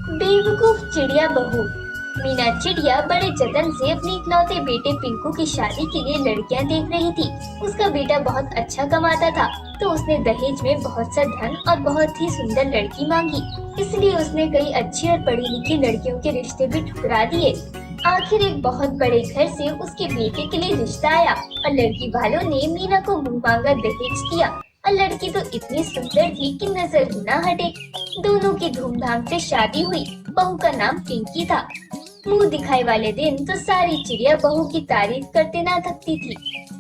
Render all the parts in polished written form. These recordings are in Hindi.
बेवकूफ चिड़िया बहू। मीना चिड़िया बड़े जतन से अपने इकलौते बेटे पिंकू की शादी के लिए लड़कियां देख रही थी। उसका बेटा बहुत अच्छा कमाता था, तो उसने दहेज में बहुत सा धन और बहुत ही सुंदर लड़की मांगी। इसलिए उसने कई अच्छी और पढ़ी लिखी लड़कियों के रिश्ते भी ठुकरा दिए। आखिर एक बहुत बड़े घर से उसके बेटे के लिए रिश्ता आया और लड़की वालों ने मीना को मुंह मांगा दहेज दिया। और लड़की तो इतनी सुंदर थी कि नजर ही न हटे। दोनों की धूमधाम से शादी हुई। बहू का नाम पिंकी था। मुंह दिखाई वाले दिन तो सारी चिड़िया बहू की तारीफ करते ना थकती थी।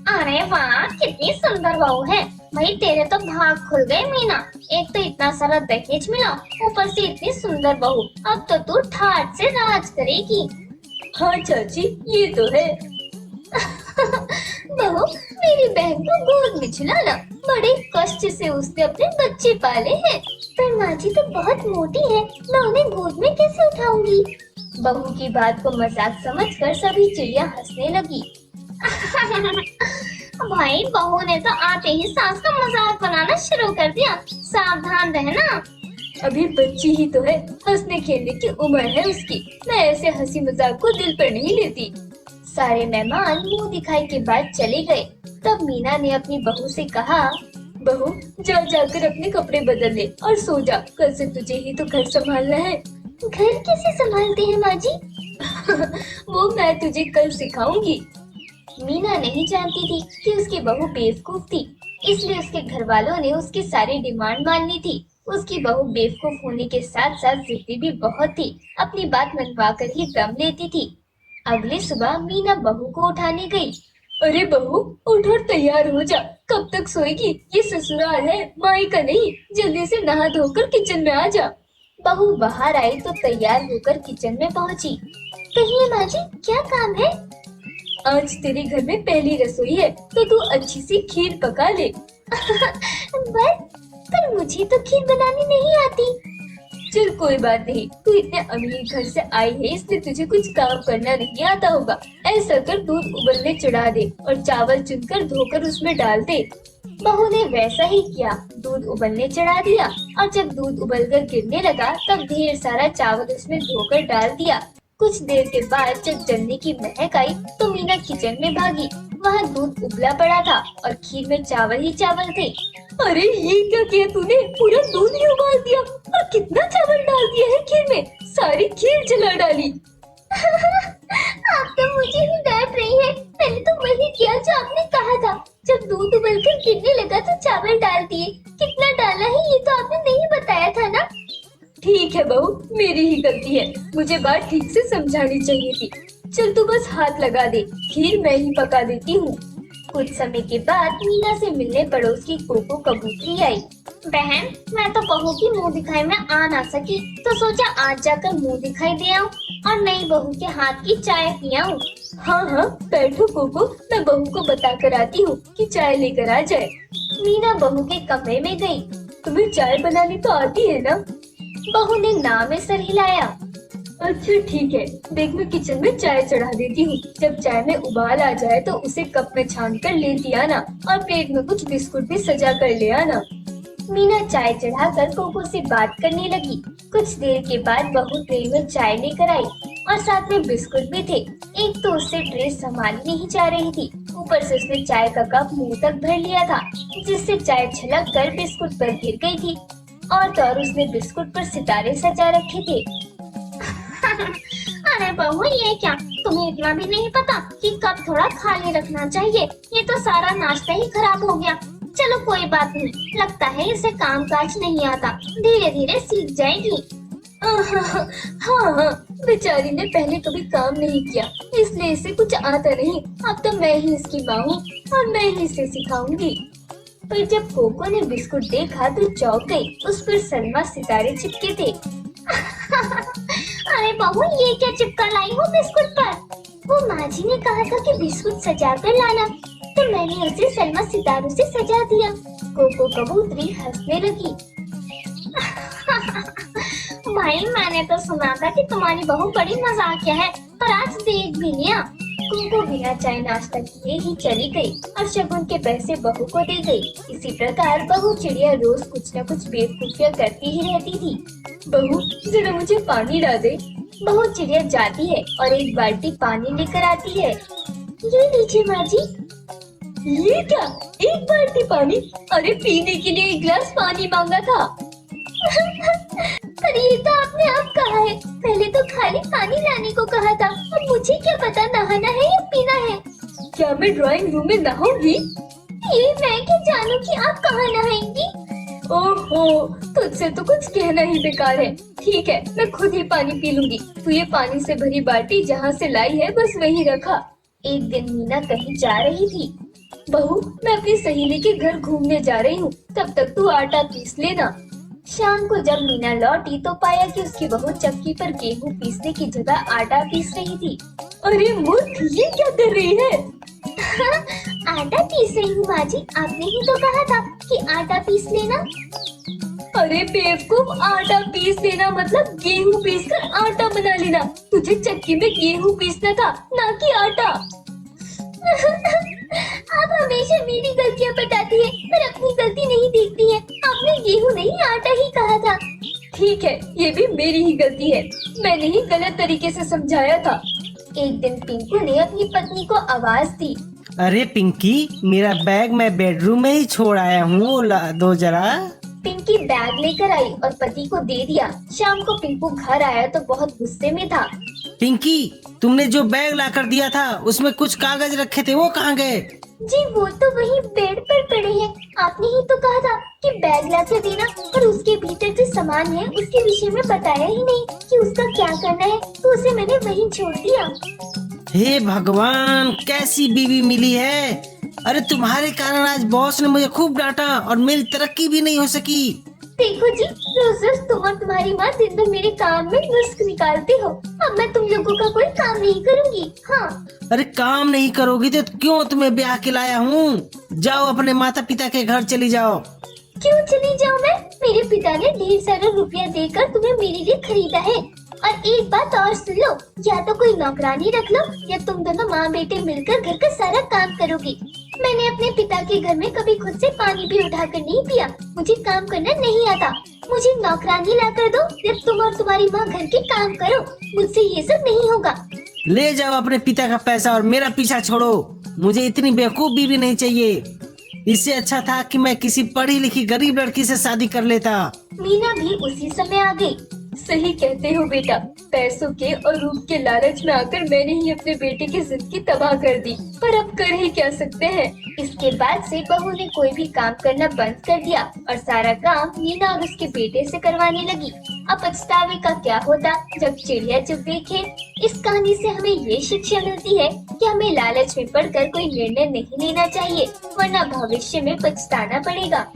अरे वाह, कितनी सुंदर बहू है। भाई तेरे तो भाग खुल गए मीना। एक तो इतना सारा दहेज मिला, ऊपर से इतनी सुंदर बहू। अब तो तू ठाठ से राज करेगी। हाँ चाची, ये तो है। बहू, मेरी बहन को गोद में झुलाना। बड़े कष्ट से उसने अपने बच्चे पाले हैं। पर माँ जी तो बहुत मोटी है, मैं उन्हें गोद में कैसे उठाऊंगी? बहू की बात को मजाक समझकर सभी चिड़िया हंसने लगी। भाई बहू ने तो आते ही सास का मजाक बनाना शुरू कर दिया। सावधान रहना। अभी बच्ची ही तो है, हंसने खेलने की उम्र है उसकी। मैं ऐसे हंसी मजाक को दिल पर नहीं लेती। सारे मेहमान मुंह दिखाई के बाद चले गए। तब मीना ने अपनी बहू से कहा, बहू जा जाकर अपने कपड़े बदल ले और सो जा। कल से तुझे ही तो घर संभालना है। घर कैसे संभालते हैं माँ जी? वो मैं तुझे कल सिखाऊंगी। मीना नहीं जानती थी कि उसकी बहू बेवकूफ थी, इसलिए उसके घर वालों ने उसकी सारी डिमांड मान ली थी। उसकी बहू बेवकूफ होने के साथ साथ जिद्दी भी बहुत थी। अपनी बात मनवा कर ही दम लेती थी। अगली सुबह मीना बहू को उठाने गई। अरे बहू, उठ और तैयार हो जा। कब तक सोएगी? ये ससुराल है, माई का नहीं। जल्दी से नहा धोकर किचन में आ जा। बहू बाहर आई तो तैयार होकर किचन में पहुंची। कहिए माँ जी, क्या काम है? आज तेरे घर में पहली रसोई है, तो तू अच्छी सी खीर पका ले। बस, पर मुझे तो खीर बनानी नहीं आती। चल कोई बात नहीं, तू इतने अमीर घर से आई है, इसलिए तुझे कुछ काम करना नहीं आता होगा। ऐसा कर, दूध उबलने चढ़ा दे और चावल चुनकर धोकर उसमें डाल दे। बहू ने वैसा ही किया। दूध उबलने चढ़ा दिया और जब दूध उबलकर गिरने लगा तब ढेर सारा चावल उसमें धोकर डाल दिया। कुछ देर के बाद जब जलने की महक आई तो मीना किचन में भागी। वहाँ दूध उबला पड़ा था और खीर में चावल ही चावल थे। अरे ये क्या किया तूने? पूरा दूध ही उबाल दिया और कितना चावल डाल दिया है खीर में। सारी खीर जला डाली। आप तो मुझे ही डांट रही है। मैंने तो वही किया जो आपने कहा था। जब दूध उबलकर गिरने लगा तो चावल डाल दिए। कितना डाला है ये तो आपने नहीं बताया था ना। ठीक है बहू, मेरी ही गलती है। मुझे बात ठीक से समझानी चाहिए थी। चल तू बस हाथ लगा दे, खीर मैं ही पका देती हूँ। कुछ समय के बाद मीना से मिलने पड़ोस की कोको कबूतरी आई। बहन, मैं तो बहू की मुंह दिखाई में आ ना सकी, तो सोचा आज जाकर मुंह दिखाई दे आऊं और नई बहू के हाथ की चाय पी आऊं। हाँ हाँ, बैठो कोको, मैं बहू को बता कर आती हूँ कि चाय लेकर आ जाए। मीना बहू के कमरे में गई। तुम्हें चाय बनानी तो आती है ना? बहू ने ना में सर हिलाया। अच्छा ठीक है, देख मैं किचन में चाय चढ़ा देती हूँ। जब चाय में उबाल आ जाए तो उसे कप में छान कर लेती आना और प्लेट में कुछ बिस्कुट भी सजा कर ले आना। मीना चाय चढ़ाकर कोको से बात करने लगी। कुछ देर के बाद बहू ट्रे में चाय लेकर आई और साथ में बिस्कुट भी थे। एक तो उससे ट्रे संभाल नहीं जा रही थी, ऊपर से उसने चाय का कप मुंह तक भर लिया था, जिससे चाय छलक कर बिस्कुट पर गिर गई थी। और तो और उसने बिस्कुट पर सितारे सजा रखे थे। अरे बहू, ये क्या? तुम्हें इतना भी नहीं पता कि कप थोड़ा खाली रखना चाहिए? ये तो सारा नाश्ता ही खराब हो गया। चलो कोई बात नहीं, लगता है इसे काम काज नहीं आता, धीरे धीरे सीख जाएगी। हाँ हाँ, बेचारी ने पहले कभी काम नहीं किया, इसलिए इसे कुछ आता नहीं। अब तो मैं ही इसकी माँ हूँ और मैं ही इसे सिखाऊंगी। पर जब कोको ने बिस्कुट देखा तो चौंक गई। उस पर सलमा सितारे चिपके थे। अरे बहू, ये क्या चिपका लाई हो बिस्कुट पर? वो माँ जी ने कहा था कि बिस्कुट सजा कर लाना, तो मैंने उसे सलमा सितारों से सजा दिया। कोको कबूतरी हंसने लगी। भाई, मैंने तो सुना था कि तुम्हारी बहू बड़ी मजाकिया है, पर आज देख भी लिया। कोको बिना चाय नाश्ता किए ही चली गई और शगुन के पैसे बहू को दे गई। इसी प्रकार बहू चिड़िया रोज कुछ न कुछ बेवकूफियां करती ही रहती थी। बहू जरा मुझे पानी ला दे। बहू चिड़िया जाती है और एक बाल्टी पानी लेकर आती है। ये लीजिए माँ जी। ये क्या, एक बाल्टी पानी? अरे पीने के लिए एक गिलास पानी मांगा था। पर ये तो आपने अब कहा है, पहले तो खाली पानी लाने को कहा था। अब मुझे क्या पता नहाना है या पीना है। क्या मैं ड्राइंग रूम में नहाऊंगी? ये मैं क्या जानूं कि आप कहाँ नहाएंगी। ओहो, तुझसे तो कुछ कहना ही बेकार है। ठीक है, मैं खुद ही पानी पी लूंगी। तू ये पानी से भरी बाल्टी जहाँ से लाई है बस वही रखा। एक दिन मीना कहीं जा रही थी। बहू मैं अपनी सहेली के घर घूमने जा रही हूँ, तब तक तू आटा पीस लेना। शाम को जब मीना लौटी तो पाया कि उसकी बहू चक्की पर गेहूं पीसने की जगह आटा पीस रही थी। अरे मूर्ख, ये क्या कर रही है? आटा पीस रही हूँ माँ जी, आपने ही तो कहा था कि आटा पीस लेना। अरे बेवकूफ, आटा पीस लेना मतलब गेहूं पीसकर आटा बना लेना। तुझे चक्की में गेहूं पीसना था, ना कि आटा। आप हमेशा मेरी गलतियाँ बताती है, पर अपनी गलती नहीं देखती है। आपने गेहूं नहीं आटा ही कहा था। ठीक है, ये भी मेरी ही गलती है। मैंने ही गलत तरीके से समझाया था। एक दिन पिंकू ने अपनी पत्नी को आवाज दी। अरे पिंकी, मेरा बैग मैं बेडरूम में ही छोड़ आया हूँ, ला दो जरा। पिंकी बैग लेकर आई और पति को दे दिया। शाम को पिंकू घर आया तो बहुत गुस्से में था। पिंकी, तुमने जो बैग ला कर दिया था उसमें कुछ कागज रखे थे, वो कहाँ गए? जी वो तो वही बेड पर पड़े हैं। आपने ही तो कहा था कि बैग ला कर देना, और उसके भीतर जो सामान है उसके विषय में बताया ही नहीं कि उसका क्या करना है, तो उसे मैंने वहीं छोड़ दिया। हे भगवान, कैसी बीवी मिली है। अरे तुम्हारे कारण आज बॉस ने मुझे खूब डांटा और मेरी तरक्की भी नहीं हो सकी। देखो जी, रोज रोज तुम और तुम्हारी माँ दिन भर मेरे काम में नुस्ख निकालते हो। अब मैं तुम लोगों का कोई काम नहीं करूँगी। हाँ। अरे काम नहीं करोगी तो क्यों तुम्हें ब्याह के लाया हूँ? जाओ अपने माता पिता के घर चली जाओ। क्यों चली जाऊँ मैं? मेरे पिता ने ढेर सारा रुपया देकर तुम्हें मेरे लिए खरीदा है। और एक बात और सुन लो, या तो कोई नौकरानी रख लो या तुम दोनों माँ बेटे मिलकर घर का सारा काम करोगी। मैंने अपने पिता के घर में कभी खुद से पानी भी उठाकर नहीं पिया। मुझे काम करना नहीं आता। मुझे नौकरानी ला कर दो, जब तुम और तुम्हारी माँ घर के काम करो। मुझसे ये सब नहीं होगा। ले जाओ अपने पिता का पैसा और मेरा पीछा छोड़ो। मुझे इतनी बेवकूफ बीवी नहीं चाहिए। इससे अच्छा था कि मैं किसी पढ़ी लिखी गरीब लड़की से शादी कर लेता। मीना भी उसी समय आ गई। सही कहते हो बेटा, पैसों के और रूप के लालच में आकर मैंने ही अपने बेटे की जिंदगी तबाह कर दी, पर अब कर ही क्या सकते हैं। इसके बाद से बहू ने कोई भी काम करना बंद कर दिया और सारा काम मीना और उसके बेटे से करवाने लगी। अब पछतावे का क्या होता जब चिड़िया चुग गई खेत। इस कहानी से हमें ये शिक्षा मिलती है कि हमें लालच में पड़कर कोई निर्णय नहीं लेना चाहिए, वरना भविष्य में पछताना पड़ेगा।